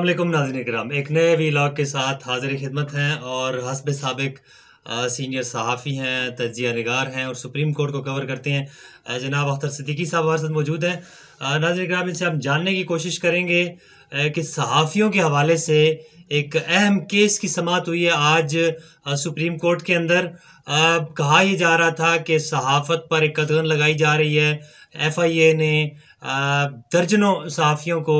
अस्सलामुअलैकुम नाज़रीन किराम, एक नए वीलॉग के साथ हाज़िर खिदमत हैं और हस्ब साबिक सीनियर सहाफ़ी हैं, तज्ज़िया निगार हैं और सुप्रीम कोर्ट को कवर करते हैं। जनाब अख्तर सिद्दीकी साहब हमारे साथ मौजूद हैं। नाज़रीन किराम, इनसे हम जानने की कोशिश करेंगे कि सहाफ़ियों के हवाले से एक अहम केस की समाअत हुई है आज सुप्रीम कोर्ट के अंदर। कहा यह जा रहा था कि सहाफ़त पर एक कदगन लगाई जा रही है। FIA ने दर्जनों सहाफ़ियों को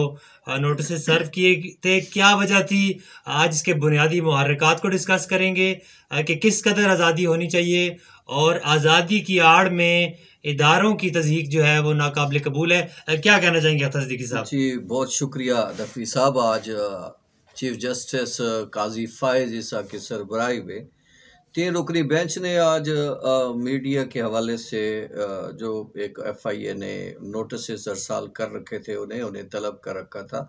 नोटिस सर्व किए थे। क्या वजह थी? आज इसके बुनियादी मुहर्रिकात को डिस्कस करेंगे कि किस कदर आज़ादी होनी चाहिए और आज़ादी की आड़ में इदारों की तज़हीक जो है वो नाकाबिल कबूल है। क्या कहना चाहेंगे अख्तर सिद्दीकी साहब? जी, बहुत शुक्रिया नकवी साहब। आज चीफ जस्टिस काजी फायज ईसा की सरबराही में 3 रुकनी बेंच ने आज मीडिया के हवाले से जो एक FIA ने नोटिस अरसाल कर रखे थे उन्हें तलब कर रखा था,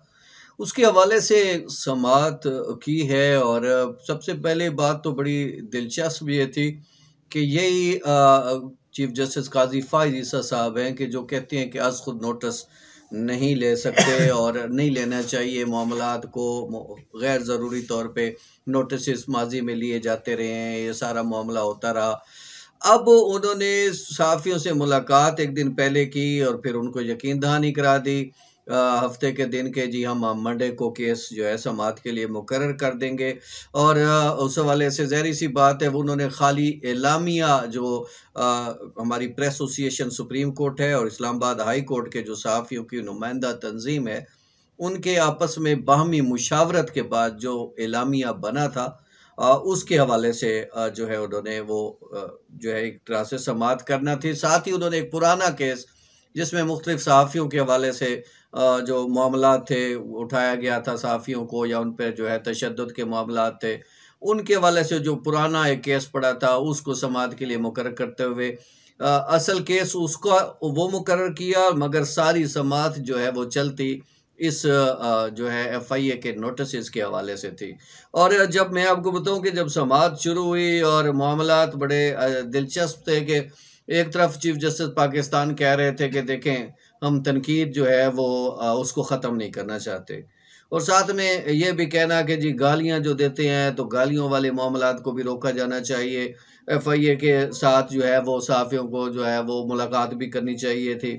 उसके हवाले से समाअत की है। और सबसे पहले बात तो बड़ी दिलचस्प ये थी कि यही चीफ जस्टिस काजी फायज ईसा साहब हैं कि जो कहते हैं कि आज खुद नोटिस नहीं ले सकते और नहीं लेना चाहिए, मामलात को गैर ज़रूरी तौर पे नोटिस माजी में लिए जाते रहे हैं, ये सारा मामला होता रहा। अब उन्होंने सहाफ़ियों से मुलाकात एक दिन पहले की और फिर उनको यकीन दहानी करा दी हफ्ते के दिन के जी हम मंडे को केस जो है समाअत के लिए मुकर्रर कर देंगे। और उस हवाले से ज़ाहिर सी बात है वो उन्होंने खाली एलामिया जो हमारी प्रेस एसोसिएशन सुप्रीम कोर्ट है और इस्लामाबाद हाई कोर्ट के जो सहाफ़ियों की नुमाइंदा तंजीम है उनके आपस में बाहमी मुशावरत के बाद जो एलामिया बना था उसके हवाले से जो है उन्होंने वो जो है एक तरह से समाअत करना थी। साथ ही उन्होंने एक पुराना केस जिसमें मुख्तलिफ सहाफ़ियों के हवाले से जो मामलात थे उठाया गया था सहाफ़ियों को या उन पर जो है तशद्दुद के मामलात थे उनके हवाले से जो पुराना एक केस पड़ा था उसको समाअत के लिए मुकर्रर करते हुए असल केस उसका वो मुकर्रर किया, मगर सारी समाअत जो है वो चलती इस जो है FIA के नोटिस के हवाले से थी। और जब मैं आपको बताऊं कि जब समाअत शुरू हुई और मामलात बड़े दिलचस्प थे कि एक तरफ चीफ जस्टिस पाकिस्तान कह रहे थे कि देखें हम तनकीद जो है वो उसको ख़त्म नहीं करना चाहते, और साथ में ये भी कहना कि जी गालियां जो देते हैं तो गालियों वाले मामलात को भी रोका जाना चाहिए। FIA के साथ जो है वो सहाफ़ियों को जो है वो मुलाकात भी करनी चाहिए थी।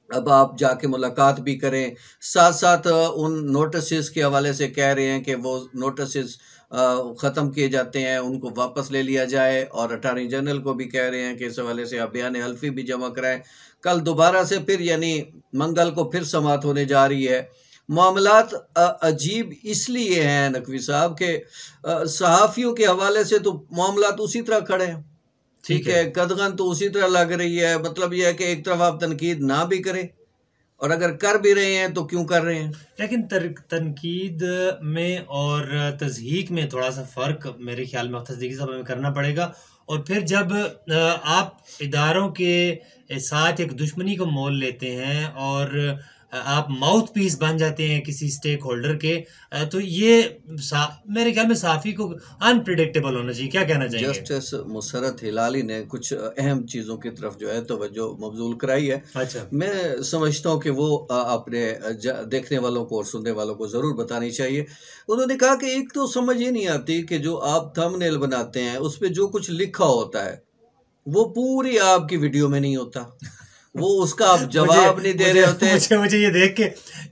अब आप जाके मुलाकात भी करें, साथ साथ उन नोटिस के हवाले से कह रहे हैं कि वो नोटिस ख़त्म किए जाते हैं, उनको वापस ले लिया जाए। और अटॉर्नी जनरल को भी कह रहे हैं कि इस हवाले से आप बयान हल्फी भी जमा कराएं। कल दोबारा से फिर यानी मंगल को फिर समाअत होने जा रही है। मामलात अजीब इसलिए हैं नकवी साहब के सहाफ़ियों के हवाले से तो मामलात उसी तरह खड़े हैं, ठीक है, कदगन तो उसी तरह लग रही है। मतलब यह है कि एक तरफ आप तनकीद ना भी करें और अगर कर भी रहे हैं तो क्यों कर रहे हैं। लेकिन तनकीद में और तज़हीक में थोड़ा सा फ़र्क मेरे ख्याल में अख्तर सिद्दीकी साहब में करना पड़ेगा। और फिर जब आप इदारों के साथ एक दुश्मनी को मोल लेते हैं और आप माउथ पीस बन जाते हैं किसी स्टेक होल्डर के, तो ये मेरे ख्याल में सहाफ़ी को अनप्रिडिक्टेबल होना चाहिए। क्या कहना चाहिए? जस्टिस मुसरत हिलाली ने कुछ अहम चीज़ों की तरफ जो है तवज्जो मबजूल कराई है। अच्छा, मैं समझता हूँ कि वो अपने देखने वालों को और सुनने वालों को ज़रूर बतानी चाहिए। उन्होंने कहा कि एक तो समझ ही नहीं आती कि जो आप थंबनेल बनाते हैं उस पर जो कुछ लिखा होता है वो पूरी आपकी वीडियो में नहीं होता, वो उसका आप जवाब नहीं दे रहे होते। मुझे ये देख के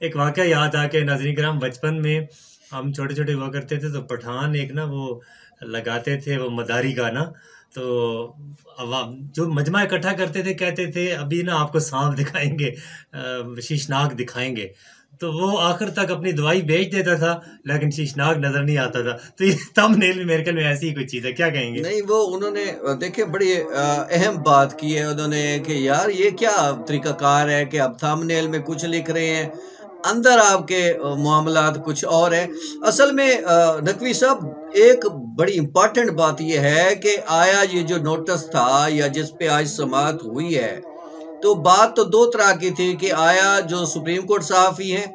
एक वाक़या याद आ के नाज़रीन किराम, बचपन में हम छोटे छोटे हुआ करते थे तो पठान एक ना वो लगाते थे वो मदारी गाना, तो अवाम जो मजमा इकट्ठा करते थे कहते थे अभी ना आपको सांप दिखाएंगे, शीशनाग दिखाएंगे। तो वो आखिर तक अपनी दवाई बेच देता था लेकिन शीशनाग नजर नहीं आता था। तो ये थंबनेल में मेरे ख्याल में ऐसी ही कुछ चीज़ है। क्या कहेंगे? नहीं, वो उन्होंने देखिए बड़ी अहम बात की है उन्होंने कि यार ये क्या तरीकाकार है कि आप थंबनेल में कुछ लिख रहे हैं, अंदर आपके मामलात कुछ और है। असल में नकवी साहब एक बड़ी इम्पॉर्टेंट बात यह है कि आया ये जो नोटिस था या जिस पे आज समाअत हुई है, तो बात तो 2 तरह की थी कि आया जो सुप्रीम कोर्ट सहाफ़ी हैं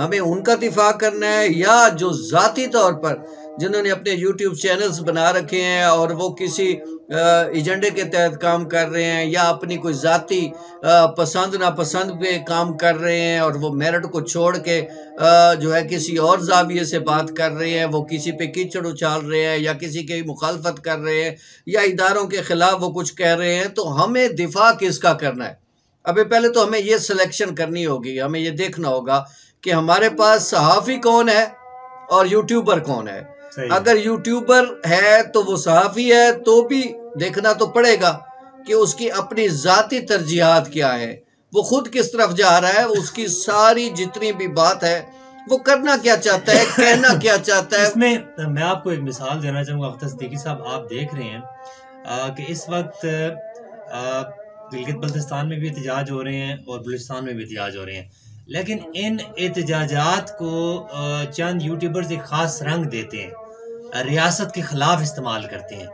हमें उनका दिफा करना है या जो ज़ाती तौर पर जिन्होंने अपने यूट्यूब चैनल्स बना रखे हैं और वो किसी एजेंडे के तहत काम कर रहे हैं या अपनी कोई ज़ाती पसंद नापसंद पे काम कर रहे हैं, और वो मेरिट को छोड़ के जो है किसी और जाविये से बात कर रहे हैं, वो किसी पे कीचड़ उछाल रहे हैं या किसी की मुखालफत कर रहे हैं या इदारों के ख़िलाफ़ वो कुछ कह रहे हैं, तो हमें दिफा किसका करना है? अभी पहले तो हमें ये सिलेक्शन करनी होगी, हमें ये देखना होगा कि हमारे पास सहाफ़ी कौन है और यूट्यूबर कौन है। अगर यूट्यूबर है तो वो सहाफ़ी है, तो भी देखना तो पड़ेगा कि उसकी अपनी ज़ाती तरजीहात क्या है, वो खुद किस तरफ जा रहा है, उसकी सारी जितनी भी बात है वो करना क्या चाहता है, कहना क्या चाहता है। इसमें मैं आपको एक मिसाल देना चाहूँगा अख्तर सिद्दीकी साहब, आप देख रहे हैं कि इस वक्त गिलगित बल्तिस्तान में भी एहतजाज हो रहे हैं और बलूचिस्तान में भी एहतजाज हो रहे हैं, लेकिन इन एहतजाजात को चंद यूट्यूबर्स एक ख़ास रंग देते हैं, रियासत के ख़िलाफ़ इस्तेमाल करते हैं।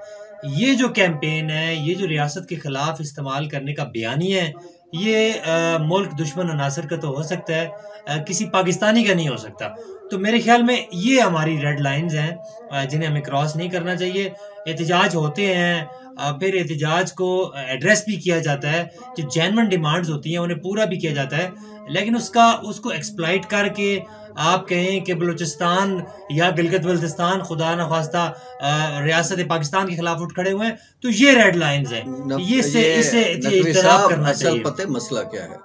ये जो कैंपेन है, ये जो रियासत के ख़िलाफ़ इस्तेमाल करने का बयानिया है, ये मुल्क दुश्मन अनासर का तो हो सकता है, किसी पाकिस्तानी का नहीं हो सकता। तो मेरे ख्याल में ये हमारी रेड लाइंस हैं जिन्हें हमें क्रॉस नहीं करना चाहिए। एहतजाज होते हैं, फिर एहतजाज को एड्रेस भी किया जाता है, जो जेन्युइन डिमांड्स होती हैं उन्हें पूरा भी किया जाता है, लेकिन उसको एक्सप्लॉइट करके आप कहें कि बलूचिस्तान या गिलगित बल्तिस्तान खुदा न खास्ता रियासत पाकिस्तान के खिलाफ उठ खड़े हुए हैं, तो ये रेड लाइंस है, इससे इज्तनाब करना चाहिए। पता है मसला क्या है?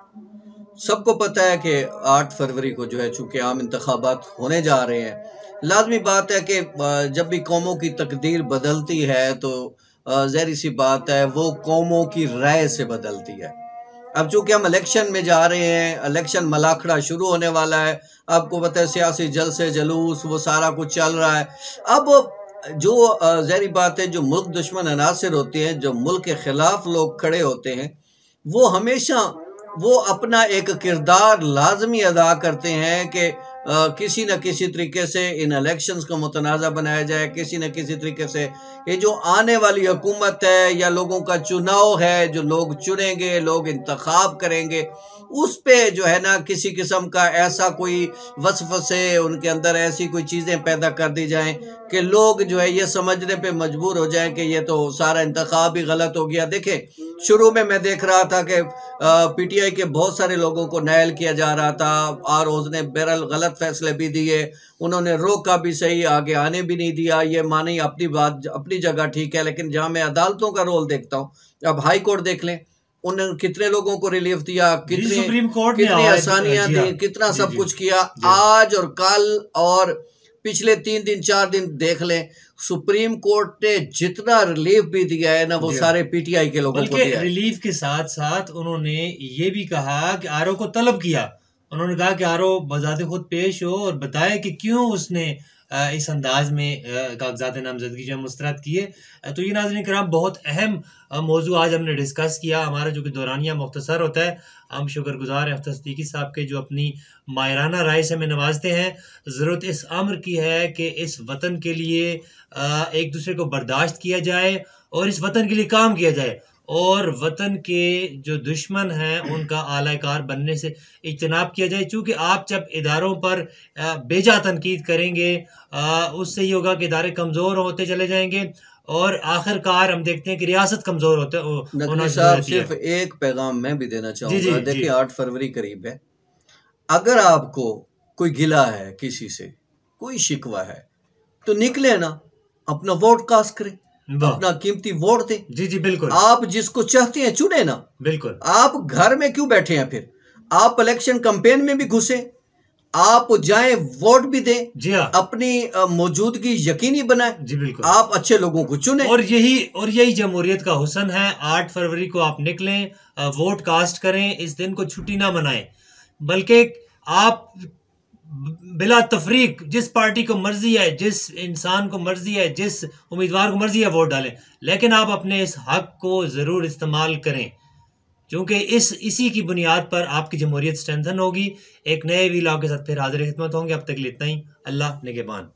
सबको पता है कि 8 फरवरी को जो है चूंकि आम इंतखाबात होने जा रहे हैं, लाजमी बात है कि जब भी कौमों की तकदीर बदलती है तो ज़ाहिर सी बात है वो कौमों की राय से बदलती है। अब चूंकि हम इलेक्शन में जा रहे हैं, इलेक्शन मलाखड़ा शुरू होने वाला है, आपको पता है सियासी जलसे जलूस वो सारा कुछ चल रहा है। अब जो ज़ाहिर बात है जो मुल्क दुश्मन अनासिर होते हैं, जो मुल्क के ख़िलाफ़ लोग खड़े होते हैं, वो हमेशा वो अपना एक किरदार लाजमी अदा करते हैं कि किसी न किसी तरीके से इन इलेक्शंस को मुतनाज़ा बनाया जाए, किसी न किसी तरीके से ये जो आने वाली हुकूमत है या लोगों का चुनाव है, जो लोग चुनेंगे, लोग इंतखाब करेंगे, उस पे जो है ना किसी किस्म का ऐसा कोई वसवसे उनके अंदर ऐसी कोई चीज़ें पैदा कर दी जाएं कि लोग जो है ये समझने पे मजबूर हो जाएं कि ये तो सारा इंतखाब ही गलत हो गया। देखें, शुरू में मैं देख रहा था कि पीटीआई के बहुत सारे लोगों को नायल किया जा रहा था और उसने बहरहाल गलत फैसले भी दिए, उन्होंने रोका भी सही, आगे आने भी नहीं दिया। ये मानी अपनी बात अपनी जगह ठीक है, लेकिन जहाँ मैं अदालतों का रोल देखता हूँ, अब हाई कोर्ट देख लें, उन्होंने कितने लोगों को रिलीफ दिया, कितनी आसानियां दी, कितना सब कुछ किया। आज और कल और पिछले 3 दिन 4 दिन देख लें, सुप्रीम कोर्ट ने जितना रिलीफ भी दिया है ना वो सारे पीटीआई के लोगों को दिया है। रिलीफ के साथ साथ उन्होंने ये भी कहा कि आरओ को तलब किया, उन्होंने कहा कि आरओ बजाते खुद पेश हो और बताए कि क्यों उसने इस अंदाज में कागजात नामजदगी जो मुस्तरद किए। तो ये नाज़रीन कराम बहुत अहम मौजू आज हमने डिस्कस किया। हमारा जो कि दौरानिया मुख्तसर होता है, हम शुक्रगुजार हैं अख्तर सिद्दीकी साहब के जो अपनी मायराना राय से हमें नवाजते हैं। ज़रूरत इस अम्र की है कि इस वतन के लिए एक दूसरे को बर्दाश्त किया जाए और इस वतन के लिए काम किया जाए और वतन के जो दुश्मन हैं उनका आलाकार बनने से इज्तनाब किया जाए। चूँकि आप जब इदारों पर बेजा तनकीद करेंगे उससे ये होगा कि इदारे कमज़ोर होते चले जाएंगे और आखिरकार हम देखते हैं कि रियासत कमज़ोर होना साहब। सिर्फ एक पैगाम मैं भी देना चाहूँगा। देखिए 8 फरवरी करीब है, अगर आपको कोई गिला है, किसी से कोई शिकवा है, तो निकले ना, अपना वोट कास्ट करें, अपना कीमती वोट दे। जी बिल्कुल। आप जिसको चाहते हैं चुने ना। बिल्कुल। आप घर में क्यों बैठे हैं? फिर आप इलेक्शन कैंपेन में भी घुसे, आप जाएं, वोट भी दें, जी हाँ, अपनी मौजूदगी यकीनी बनाएं। जी बिल्कुल। आप अच्छे लोगों को चुने और यही जमहूरियत का हुस्न है। 8 फरवरी को आप निकलें, वोट कास्ट करें, इस दिन को छुट्टी ना मनाएं, बल्कि आप बिला तफरीक जिस पार्टी को मर्जी है, जिस इंसान को मर्जी है, जिस उम्मीदवार को मर्जी है वोट डालें, लेकिन आप अपने इस हक को ज़रूर इस्तेमाल करें, क्योंकि इसी की बुनियाद पर आपकी जमहूरियत स्ट्रेंथन होगी। एक नए वीलॉग के साथ फिर हाजिर खिदमत होंगे। अब तक के लिए इतना ही। अल्लाह निगहबान।